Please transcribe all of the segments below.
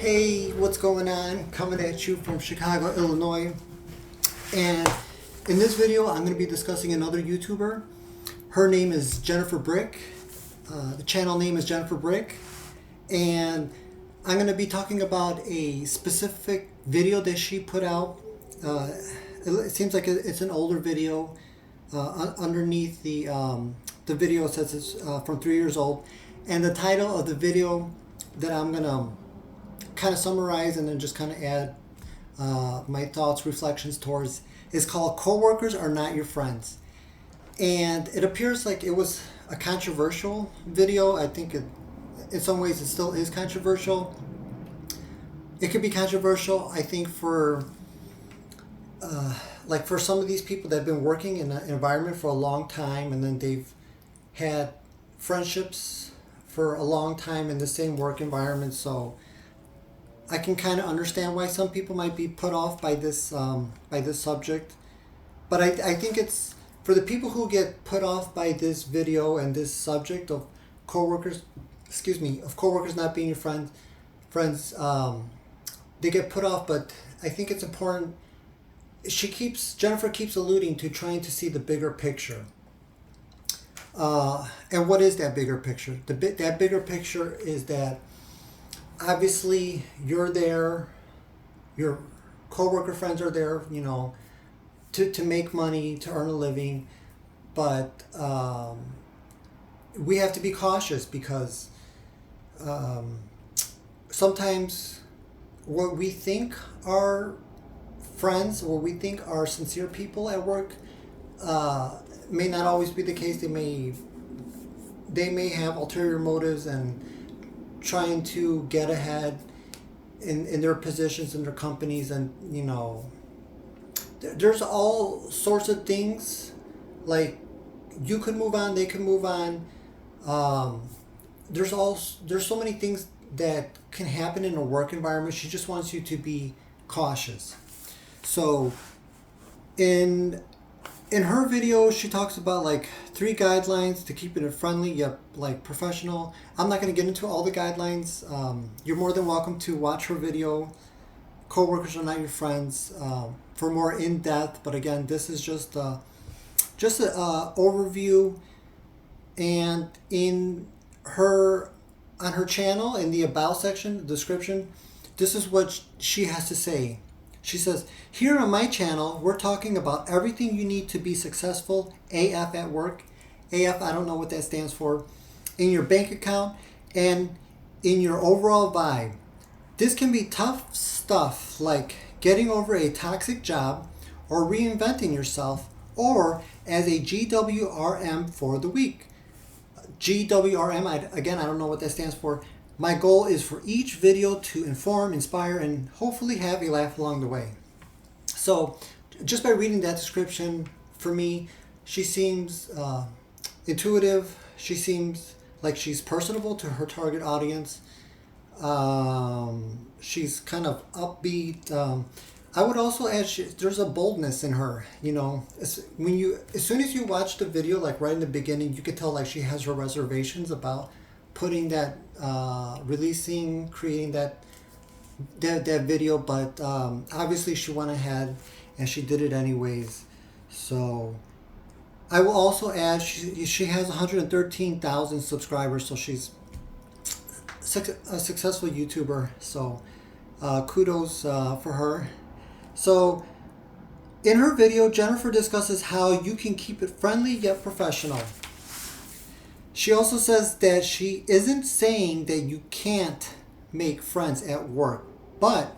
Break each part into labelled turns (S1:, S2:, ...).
S1: Hey, what's going on? Coming at you from Chicago, Illinois. And in this video, I'm going to be discussing another YouTuber. Her name is Jennifer Brick. The channel name is Jennifer Brick. And I'm going to be talking about a specific video that she put out. It seems like it's an older video. Underneath the video, it says it's from 3 years old. And the title of the video that I'm going to kind of summarize and then just kind of add my thoughts, reflections towards is called "Coworkers Are Not Your Friends." And it appears like it was a controversial video. I think in some ways it still is controversial. It could be controversial, I think, for for some of these people that have been working in an environment for a long time, and then they've had friendships for a long time in the same work environment. So I can kind of understand why some people might be put off by this subject. But I think it's for the people who get put off by this video and this subject of coworkers not being your friends. They get put off, but I think it's important. Jennifer keeps alluding to trying to see the bigger picture. And what is that bigger picture? That bigger picture is that obviously you're there, your coworker friends are there, to make money, to earn a living, but we have to be cautious because sometimes what we think are friends, what we think are sincere people at work, may not always be the case. They may have ulterior motives and trying to get ahead in their positions in their companies, and there's all sorts of things. Like, you could move on, they could move on. There's so many things that can happen in a work environment. She just wants you to be cautious. So in her video, she talks about 3 guidelines to keeping it friendly yet professional. I'm not going to get into all the guidelines. You're more than welcome to watch her video, "Coworkers Are Not Your Friends," for more in depth. But again, this is just an overview. And on her channel, in the about section, the description, this is what she has to say. She says, "Here on my channel, we're talking about everything you need to be successful AF at work." AF, I don't know what that stands for. "In your bank account and in your overall vibe. This can be tough stuff like getting over a toxic job or reinventing yourself, or as a GWRM for the week." GWRM, again, I don't know what that stands for. "My goal is for each video to inform, inspire, and hopefully have a laugh along the way." So just by reading that description, for me, she seems intuitive. She seems like she's personable to her target audience. She's kind of upbeat. I would also add there's a boldness in her. As soon as you watch the video, right in the beginning, you could tell she has her reservations about putting that, creating that video, but obviously she went ahead and she did it anyways. So I will also add she has 113,000 subscribers, so she's a successful YouTuber. So kudos for her. So in her video, Jennifer discusses how you can keep it friendly yet professional. She also says that she isn't saying that you can't make friends at work. But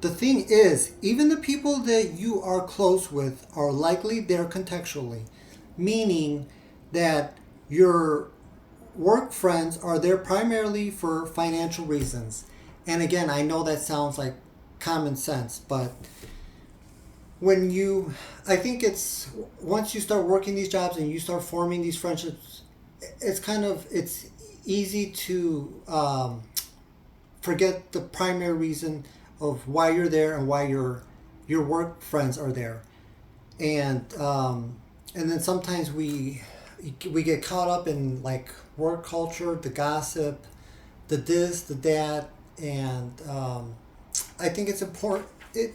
S1: the thing is, even the people that you are close with are likely there contextually, meaning that your work friends are there primarily for financial reasons. And again, I know that sounds like common sense, but I think it's once you start working these jobs and you start forming these friendships, it's easy to forget the primary reason of why you're there and why your work friends are there. And then sometimes we get caught up in work culture, the gossip, the this, the that, and I think it's important. It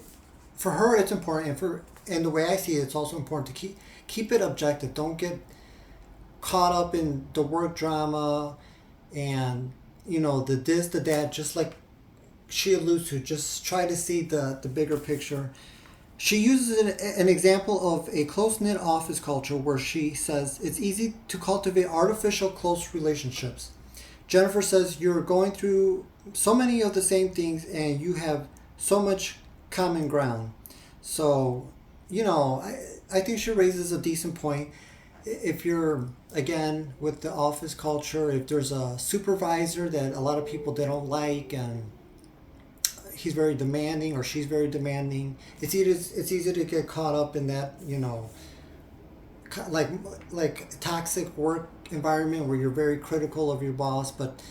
S1: for her it's important, and the way I see it, it's also important to keep it objective. Don't get caught up in the work drama and the this the that. Just like she alludes to, just try to see the bigger picture. She uses an example of a close knit office culture where she says it's easy to cultivate artificial close relationships. Jennifer says you're going through so many of the same things and you have so much common ground. So, I think she raises a decent point. If you're, again, with the office culture, if there's a supervisor that a lot of people they don't like and he's very demanding or she's very demanding, it's easy to get caught up in that, like toxic work environment where you're very critical of your boss. But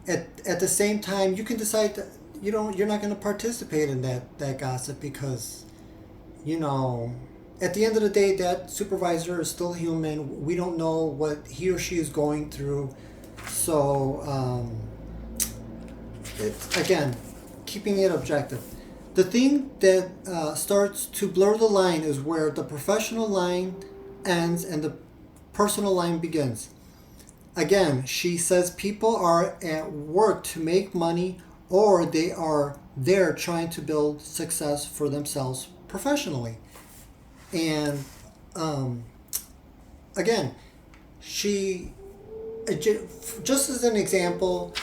S1: at the same time, you can decide that you're not going to participate in that gossip, because at the end of the day, that supervisor is still human. We don't know what he or she is going through. So it's, again, keeping it objective. The thing that starts to blur the line is where the professional line ends and the personal line begins. Again, she says people are at work to make money, or they are there trying to build success for themselves professionally. And again, she, just as an example,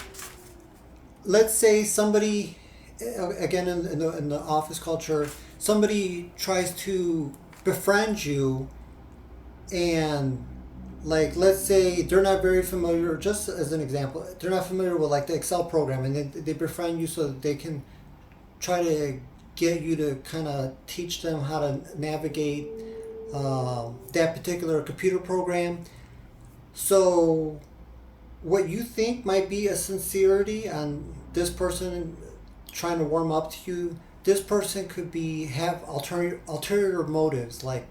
S1: let's say somebody, again in the office culture, somebody tries to befriend you, and like, let's say they're not very familiar, just as an example, they're not familiar with like the Excel program, and they befriend you so that they can try to get you to kind of teach them how to navigate that particular computer program. So what you think might be a sincerity on this person trying to warm up to you, this person could have ulterior motives. Like,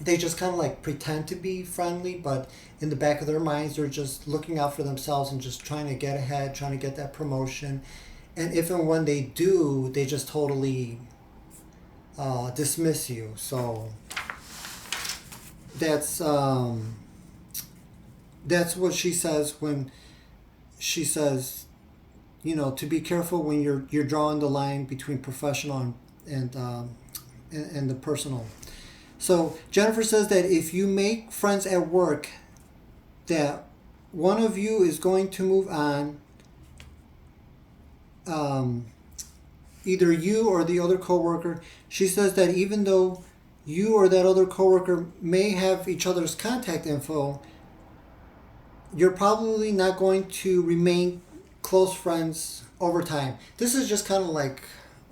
S1: they just kind of like pretend to be friendly, but in the back of their minds they're just looking out for themselves and just trying to get ahead, trying to get that promotion. And if and when they do, they just totally dismiss you. So that's what she says when she says, to be careful when you're drawing the line between professional and the personal. So Jennifer says that if you make friends at work, that one of you is going to move on, either you or the other coworker. She says that even though you or that other coworker may have each other's contact info, you're probably not going to remain close friends over time. This is just kind of like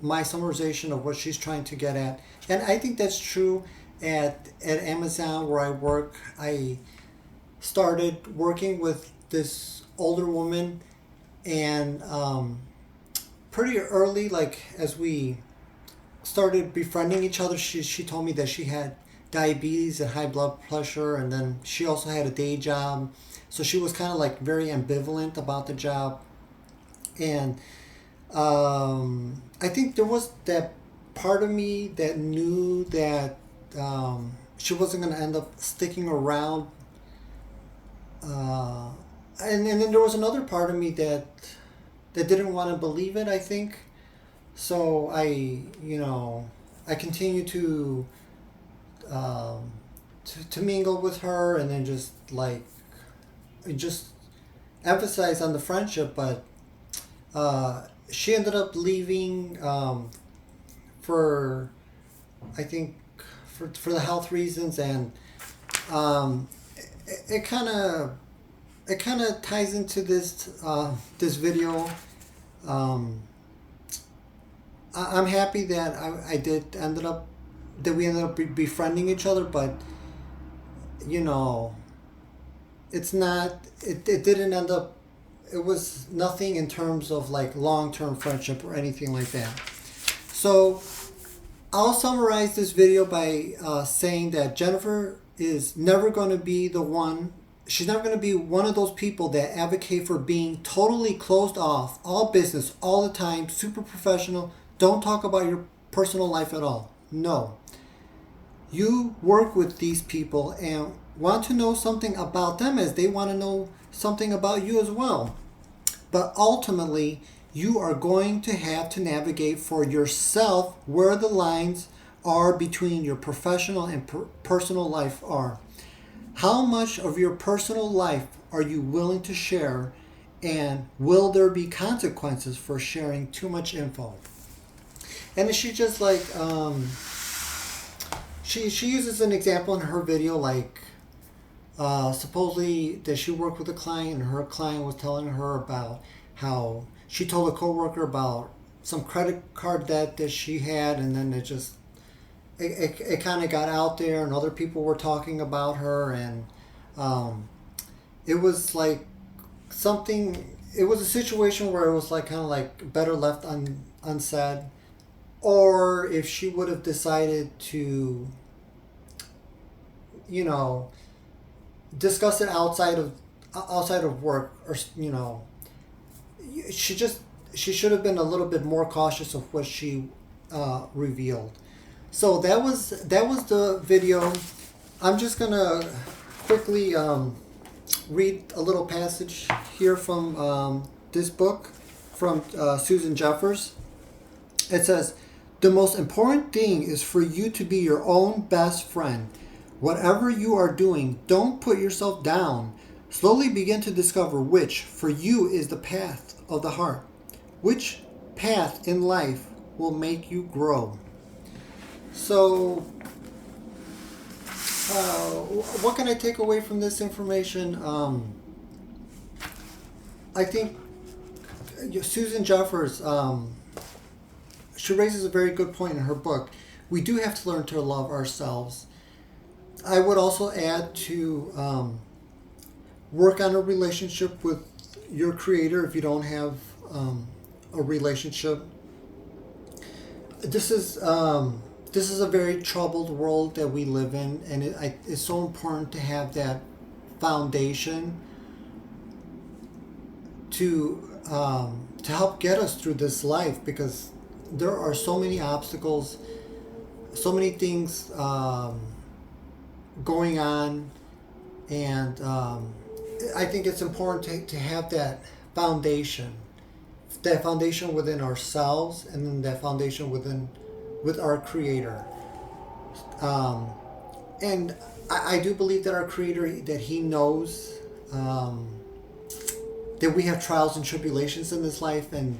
S1: my summarization of what she's trying to get at. And I think that's true at Amazon where I work. I started working with this older woman, and pretty early, like as we started befriending each other, she told me that she had diabetes and high blood pressure, and then she also had a day job. So she was kind of like very ambivalent about the job. And I think there was that part of me that knew that she wasn't going to end up sticking around. And then there was another part of me that didn't want to believe it, I think. So I continued to mingle with her, and then just emphasize on the friendship. But she ended up leaving for, I think, for the health reasons, and it kind of ties into this video. I'm happy that we ended up befriending each other, but it didn't end up, it was nothing in terms of like long-term friendship or anything like that. So I'll summarize this video by saying that Jennifer is never going to be the one. she's never going to be one of those people that advocate for being totally closed off, all business, all the time, super professional. Don't talk about your personal life at all. No. You work with these people and want to know something about them as they want to know something about you as well. But ultimately, you are going to have to navigate for yourself where the lines are between your professional and personal life are. How much of your personal life are you willing to share, and will there be consequences for sharing too much info? And she just like she uses an example in her video, like supposedly that she worked with a client and her client was telling her about how she told a coworker about some credit card debt that she had, and then it kind of got out there and other people were talking about her, and it was like it was a situation where it was like kind of like better left unsaid. Or if she would have decided to, discuss it outside of work, or she should have been a little bit more cautious of what she revealed. So that was the video. I'm just gonna quickly read a little passage here from this book from Susan Jeffers. It says, "The most important thing is for you to be your own best friend. Whatever you are doing, don't put yourself down. Slowly begin to discover which, for you, is the path of the heart. Which path in life will make you grow." So, what can I take away from this information? I think Susan Jeffers, she raises a very good point in her book. We do have to learn to love ourselves. I would also add to work on a relationship with your creator if you don't have a relationship. This is a very troubled world that we live in, and it's so important to have that foundation to help get us through this life, because there are so many obstacles, so many things going on, and I think it's important to have that foundation within ourselves, and then that foundation with our creator. And I do believe that our creator, that he knows that we have trials and tribulations in this life, and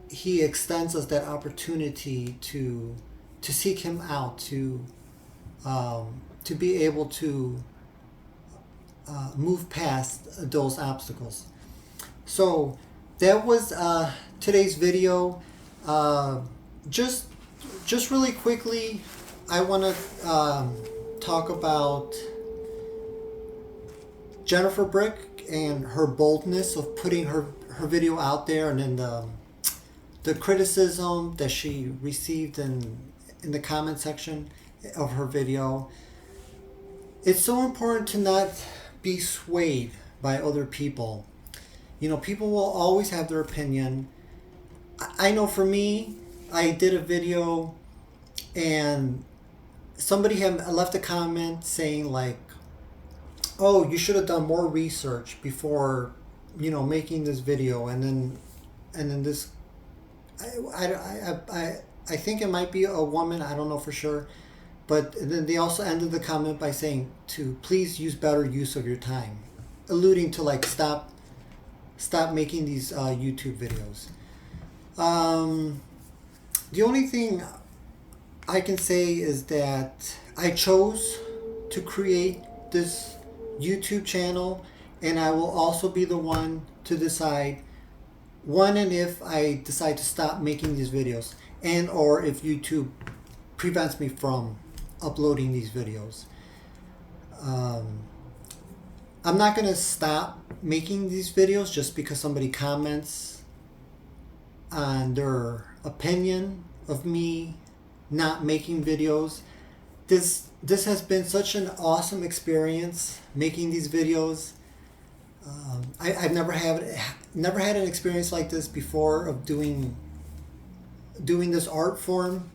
S1: he extends us that opportunity to seek him out, to be able to move past those obstacles. So that was today's video. Just really quickly, I want to talk about Jennifer Brick and her boldness of putting her video out there, and then the criticism that she received in the comment section of her video. It's so important to not be swayed by other people. People will always have their opinion. I know for me, I did a video and somebody had left a comment saying like, "Oh, you should have done more research before, making this video." And then this, I think it might be a woman. I don't know for sure, but then they also ended the comment by saying to please use better use of your time, alluding to like stop making these YouTube videos. The only thing I can say is that I chose to create this YouTube channel, and I will also be the one to decide when and if I decide to stop making these videos, and or if YouTube prevents me from uploading these videos. I'm not going to stop making these videos just because somebody comments on their opinion of me not making videos. this has been such an awesome experience making these videos. I've never had an experience like this before of doing this art form.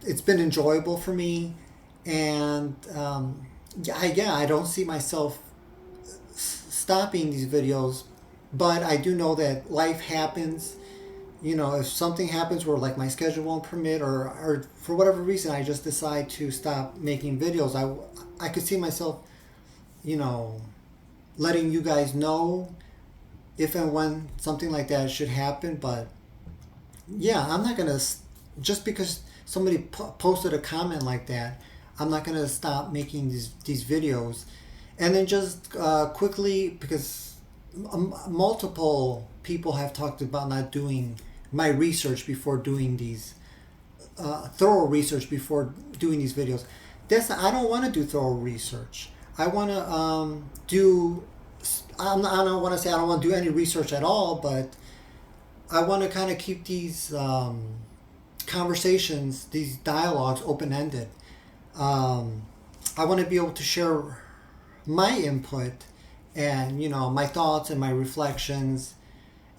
S1: It's been enjoyable for me, and I don't see myself stopping these videos, but I do know that life happens. You know, if something happens where like my schedule won't permit, or for whatever reason I just decide to stop making videos, I could see myself, you know, letting you guys know if and when something like that should happen. But yeah, I'm not gonna, just because somebody posted a comment like that, I'm not gonna stop making these videos. And then just quickly, because multiple people have talked about not doing my research before doing these, thorough research before doing these videos. I don't want to do thorough research. I want to I don't want to say I don't want to do any research at all, but I want to kind of keep these conversations, these dialogues, open ended. I want to be able to share my input and, you know, my thoughts and my reflections.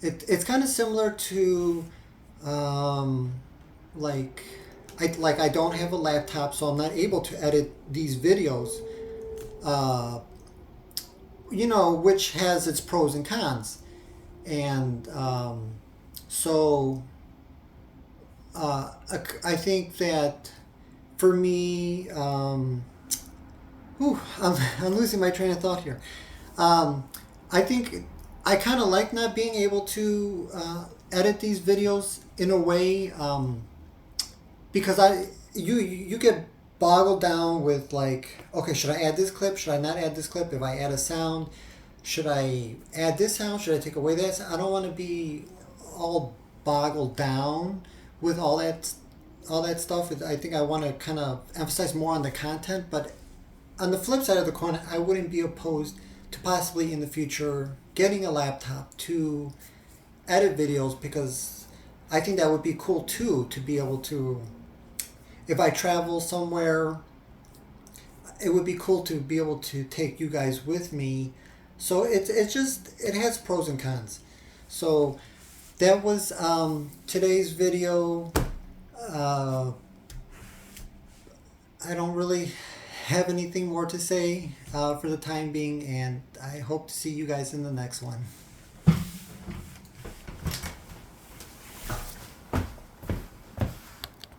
S1: It's kind of similar to like I don't have a laptop, so I'm not able to edit these videos. You know, which has its pros and cons, and so I think that for me, I'm losing my train of thought here. I think I kind of like not being able to edit these videos in a way, because you get boggled down with like, okay, should I add this clip? Should I not add this clip? If I add a sound, should I add this sound? Should I take away that sound? I don't want to be all boggled down with all that stuff. I think I want to kind of emphasize more on the content. But on the flip side of the coin, I wouldn't be opposed to possibly in the future getting a laptop to edit videos, because I think that would be cool too, to be able to, if I travel somewhere, it would be cool to be able to take you guys with me. So it's just, it has pros and cons. So that was today's video. I don't really have anything more to say for the time being, and I hope to see you guys in the next one.